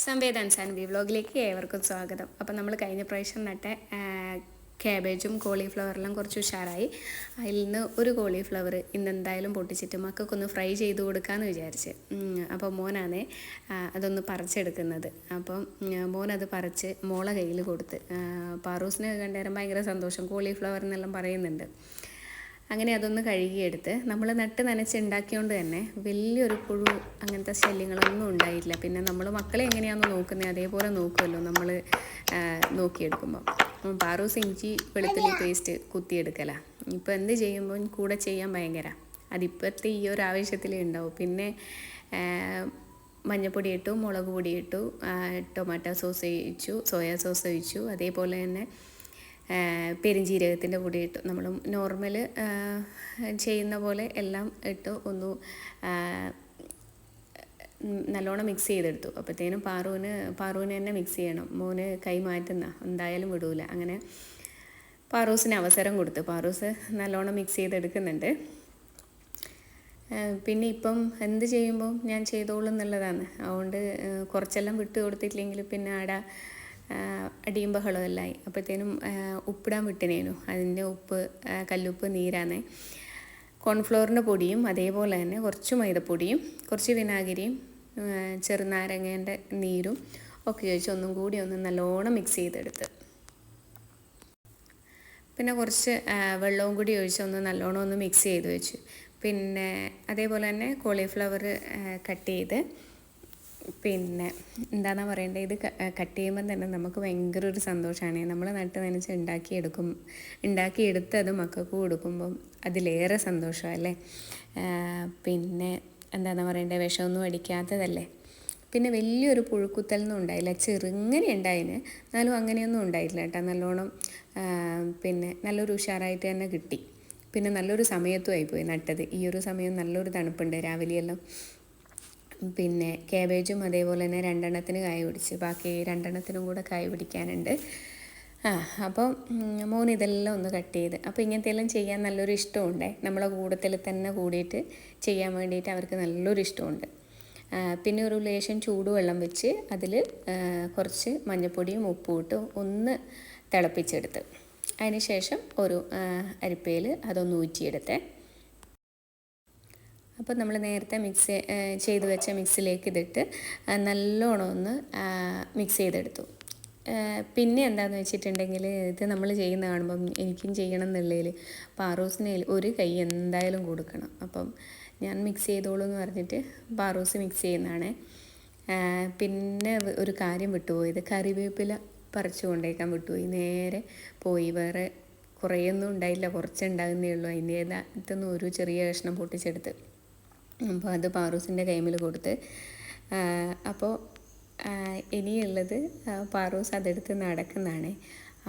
സംവേദൻസ് and വ്ലോഗിലേക്ക് ഏവർക്കും സ്വാഗതം. അപ്പോൾ നമ്മൾ കഴിഞ്ഞ പ്രാവശ്യം നട്ട ക്യാബേജും കോളിഫ്ലവറെല്ലാം കുറച്ച് ഉഷാറായി. അതിൽ നിന്ന് ഒരു കോളിഫ്ലവർ ഇന്ന് എന്തായാലും പൊട്ടിച്ചിട്ട് മക്കൾക്കൊന്ന് ഫ്രൈ ചെയ്ത് കൊടുക്കാമെന്ന് വിചാരിച്ച്. അപ്പോൾ മോനാണ് അതൊന്ന് പറിച്ചെടുക്കുന്നത്. അപ്പം മോനത് പറിച്ച് മോളെ കയ്യിൽ കൊടുത്ത്. പാറൂസിന് കണ്ടേരം ഭയങ്കര സന്തോഷം, കോളിഫ്ലവർ എന്നെല്ലാം പറയുന്നുണ്ട്. അങ്ങനെ അതൊന്ന് കഴുകിയെടുത്ത് നമ്മൾ നട്ട് നനച്ചുണ്ടാക്കിയോണ്ട് തന്നെ വലിയൊരു പുഴു അങ്ങനത്തെ ശല്യങ്ങളൊന്നും ഉണ്ടായില്ല. പിന്നെ നമ്മൾ മക്കളെ എങ്ങനെയാണെന്ന് നോക്കുന്നത് അതേപോലെ നോക്കുമല്ലോ നമ്മൾ നോക്കിയെടുക്കുമ്പോൾ. പാറൂസ് ഇഞ്ചി വെളുത്തുള്ളി പേസ്റ്റ് കുത്തിയെടുക്കല. ഇപ്പോൾ എന്ത് ചെയ്യുമ്പോൾ കൂടെ ചെയ്യാൻ ഭയങ്കര അതിപ്പോഴത്തെ ഈ ഒരു ആവശ്യത്തിൽ ഉണ്ടാവും. പിന്നെ മഞ്ഞൾപ്പൊടി ഇട്ടു, മുളക് പൊടി ഇട്ടു, ടൊമാറ്റോ സോസ് ഒഴിച്ചു, സോയാ സോസ് ഒഴിച്ചു, അതേപോലെ തന്നെ പെരുംജീരകത്തിൻ്റെ പൊടി ഇട്ടു. നമ്മൾ നോർമൽ ചെയ്യുന്ന പോലെ എല്ലാം ഇട്ട് ഒന്ന് നല്ലോണം മിക്സ് ചെയ്തെടുത്തു. അപ്പോഴത്തേനും പാറുവിന് തന്നെ മിക്സ് ചെയ്യണം. മോന് കൈ മാറ്റുന്ന എന്തായാലും വിടൂല. അങ്ങനെ പാറൂസിന് അവസരം കൊടുത്തു. പാറൂസ് നല്ലോണം മിക്സ് ചെയ്തെടുക്കുന്നുണ്ട്. പിന്നെ ഇപ്പം എന്ത് ചെയ്യുമ്പോൾ ഞാൻ ചെയ്തോളും എന്നുള്ളതാണ്. അതുകൊണ്ട് കുറച്ചെല്ലാം വിട്ട് കൊടുത്തിട്ടില്ലെങ്കിൽ പിന്നെ ആടെ അടിയും ബഹളമെല്ലാമായി. അപ്പോഴത്തേനും ഉപ്പിടാൻ വിട്ടിനേനു. അതിൻ്റെ ഉപ്പ് കല്ലുപ്പ് നീരാന്നേ. കോൺഫ്ലോറിൻ്റെ പൊടിയും അതേപോലെ തന്നെ കുറച്ച് മൈദപ്പൊടിയും കുറച്ച് വിനാഗിരിയും ചെറുനാരങ്ങേൻ്റെ നീരും ഒക്കെ ഒഴിച്ച് ഒന്നും കൂടി ഒന്ന് നല്ലോണം മിക്സ് ചെയ്തെടുത്ത്, പിന്നെ കുറച്ച് വെള്ളവും കൂടി ഒഴിച്ച് ഒന്ന് നല്ലോണം ഒന്ന് മിക്സ് ചെയ്ത് വെച്ചു. പിന്നെ അതേപോലെ തന്നെ കോളിഫ്ലവർ കട്ട് ചെയ്ത്, പിന്നെ എന്താണെന്നാ പറയേണ്ടത്, ഇത് കട്ട് ചെയ്യുമ്പം തന്നെ നമുക്ക് ഭയങ്കര ഒരു സന്തോഷമാണ്. നമ്മൾ നട്ട് നനച്ച് ഉണ്ടാക്കിയെടുത്ത് അത് മക്കൾക്ക് കൊടുക്കുമ്പം അതിലേറെ സന്തോഷമല്ലേ. പിന്നെ എന്താണെന്നാ പറയേണ്ടത്, വിഷമൊന്നും അടിക്കാത്തതല്ലേ. പിന്നെ വലിയൊരു പുഴുക്കുത്തലൊന്നും ഉണ്ടായില്ല, ചെറുങ്ങനെ ഉണ്ടായിന്. എന്നാലും അങ്ങനെയൊന്നും ഉണ്ടായില്ല കേട്ടോ. നല്ലോണം പിന്നെ നല്ലൊരു ഉഷാറായിട്ട് തന്നെ കിട്ടി. പിന്നെ നല്ലൊരു സമയത്തും ആയിപ്പോയി നട്ടത്. ഈ ഒരു സമയം നല്ലൊരു തണുപ്പുണ്ട് രാവിലെയെല്ലാം. പിന്നെ ക്യാബേജും അതേപോലെ തന്നെ 2 കായ പിടിച്ച്, ബാക്കി 2 കൂടെ കായ പിടിക്കാനുണ്ട്. അപ്പം മോൻ ഇതെല്ലാം ഒന്ന് കട്ട് ചെയ്ത്. അപ്പോൾ ഇങ്ങനത്തെ എല്ലാം ചെയ്യാൻ നല്ലൊരു ഇഷ്ടമുണ്ട്. നമ്മളെ കൂടത്തിൽ തന്നെ കൂടിയിട്ട് ചെയ്യാൻ വേണ്ടിയിട്ട് അവർക്ക് നല്ലൊരു ഇഷ്ടമുണ്ട്. പിന്നെ ഒരു ലേശം ചൂടുവെള്ളം വെച്ച് അതിൽ കുറച്ച് മഞ്ഞൾപ്പൊടിയും ഉപ്പും ഇട്ട് ഒന്ന് തിളപ്പിച്ചെടുത്ത്, അതിന് ശേഷം ഒരു അരിപ്പയിൽ അതൊന്ന് ഊറ്റിയെടുത്തേ. അപ്പോൾ നമ്മൾ നേരത്തെ മിക്സ് ചെയ്ത് വെച്ച മിക്സിലേക്ക് ഇതിട്ട് നല്ലോണം ഒന്ന് മിക്സ് ചെയ്തെടുത്തു. പിന്നെ എന്താണെന്ന് വെച്ചിട്ടുണ്ടെങ്കിൽ, ഇത് നമ്മൾ ചെയ്യുന്ന കാണുമ്പം എനിക്കും ചെയ്യണം എന്നുള്ളതിൽ പാറൂസിന് ഒരു കൈ എന്തായാലും കൊടുക്കണം. അപ്പം ഞാൻ മിക്സ് ചെയ്തോളൂ എന്ന് പറഞ്ഞിട്ട് പാറൂസ് മിക്സ് ചെയ്യുന്നതാണ്. പിന്നെ ഒരു കാര്യം വിട്ടുപോയത്, കറിവേപ്പില പറിച്ചു കൊണ്ടേക്കാൻ വിട്ടുപോയി. നേരെ പോയി, വേറെ കുറേയൊന്നും ഉണ്ടായില്ല, കുറച്ചുണ്ടാകുന്നേ ഉള്ളൂ. അതിൻ്റെ ഇതൊന്നും ഒരു ചെറിയ കഷ്ണം പൊട്ടിച്ചെടുത്ത് അപ്പോൾ അത് പാറൂസിൻ്റെ കൈമിൽ കൊടുത്ത്. അപ്പോൾ ഇനിയുള്ളത് പാറൂസ് അതെടുത്ത് നടക്കുന്നതാണ്.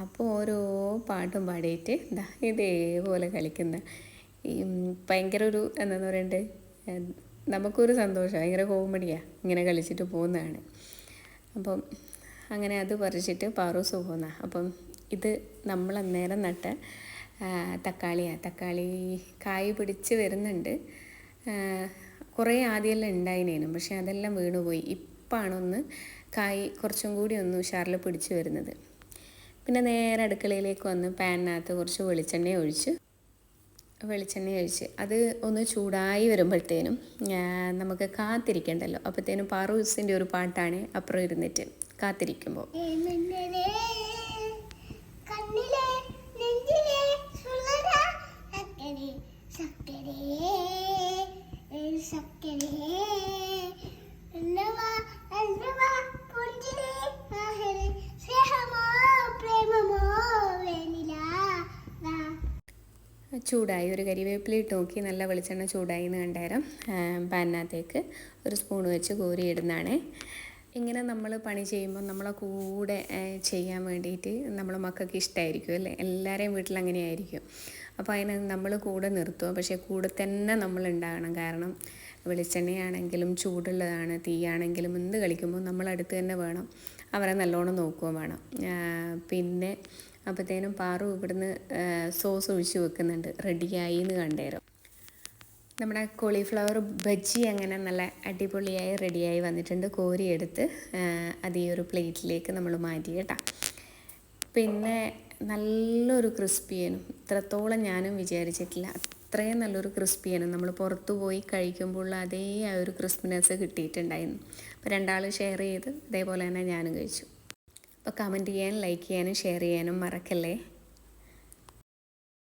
അപ്പോൾ ഓരോ പാട്ടും പാടിയിട്ട് ഇതേപോലെ കളിക്കുന്ന ഈ ഭയങ്കര ഒരു എന്താണെന്ന് പറയണ്ടേ, നമുക്കൊരു സന്തോഷം, ഭയങ്കര കോമഡിയാണ് ഇങ്ങനെ കളിച്ചിട്ട് പോകുന്നതാണ്. അപ്പം അങ്ങനെ അത് പറിച്ചിട്ട് പാറൂസ് പോകുന്ന. അപ്പം ഇത് നമ്മൾ അന്നേരം നട്ട തക്കാളിയാണ്. തക്കാളി കായ് പിടിച്ച് വരുന്നുണ്ട്. കുറേ ആദ്യമെല്ലാം ഉണ്ടായിനേനും, പക്ഷെ അതെല്ലാം വീണുപോയി. ഇപ്പാണൊന്ന് കായ് കുറച്ചും കൂടി ഒന്ന് ഉഷാറിൽ പിടിച്ച് വരുന്നത്. പിന്നെ നേരെ അടുക്കളയിലേക്ക് വന്ന് പാനിനകത്ത് കുറച്ച് വെളിച്ചെണ്ണ ഒഴിച്ച് അത് ഒന്ന് ചൂടായി വരുമ്പോഴത്തേനും നമുക്ക് കാത്തിരിക്കണ്ടല്ലോ. അപ്പോഴത്തേനും പാറൂസിൻ്റെ ഒരു പാട്ടാണ് അപ്പുറം ഇരുന്നിട്ട് കാത്തിരിക്കുമ്പോൾ. ചൂടായി, ഒരു കരിവേപ്പിലിട്ട് നോക്കി നല്ല വെളിച്ചെണ്ണ ചൂടായി എന്ന് കണ്ടേരം പാനിനകത്തേക്ക് ഒരു സ്പൂൺ വെച്ച് കോരിയിടുന്നതാണ്. ഇങ്ങനെ നമ്മൾ പണി ചെയ്യുമ്പോൾ നമ്മളെ കൂടെ ചെയ്യാൻ വേണ്ടിയിട്ട് നമ്മളെ മക്കൾക്ക് ഇഷ്ടമായിരിക്കും അല്ലേ. എല്ലാവരെയും വീട്ടിൽ അങ്ങനെ ആയിരിക്കും. അപ്പോൾ അതിന് നമ്മൾ കൂടെ നിർത്തുക, പക്ഷേ കൂടെ തന്നെ നമ്മൾ ഉണ്ടാകണം. കാരണം വെളിച്ചെണ്ണയാണെങ്കിലും ചൂടുള്ളതാണ്, തീയാണെങ്കിലും എന്ത് കളിക്കുമ്പോൾ നമ്മളടുത്ത് തന്നെ വേണം. അവരെ നല്ലോണം നോക്കുകയും വേണം. പിന്നെ അപ്പോഴത്തേനും പാറു ഇവിടുന്ന് സോസ് ഒഴിച്ച് വെക്കുന്നുണ്ട്, റെഡിയായി എന്ന് കണ്ടേരം. നമ്മുടെ കോളിഫ്ലവർ ബജ്ജി അങ്ങനെ നല്ല അടിപൊളിയായി റെഡിയായി വന്നിട്ടുണ്ട്. കോരിയെടുത്ത് അത് ഈ ഒരു പ്ലേറ്റിലേക്ക് നമ്മൾ മാറ്റി കേട്ടോ. പിന്നെ നല്ലൊരു ക്രിസ്പിയാണ്, ഇത്രത്തോളം ഞാനും വിചാരിച്ചിട്ടില്ല. അത്രയും നല്ലൊരു ക്രിസ്പിയാണ്. നമ്മൾ പുറത്തു പോയി കഴിക്കുമ്പോൾ അതേ ആ ഒരു ക്രിസ്പിനെസ് കിട്ടിയിട്ടുണ്ടായിരുന്നു. അപ്പോൾ രണ്ടാൾ ഷെയർ ചെയ്ത് അതേപോലെ തന്നെ ഞാനും കഴിച്ചു. അപ്പോൾ കമൻറ്റ് ചെയ്യാനും ലൈക്ക് ചെയ്യാനും ഷെയർ ചെയ്യാനും മറക്കല്ലേ.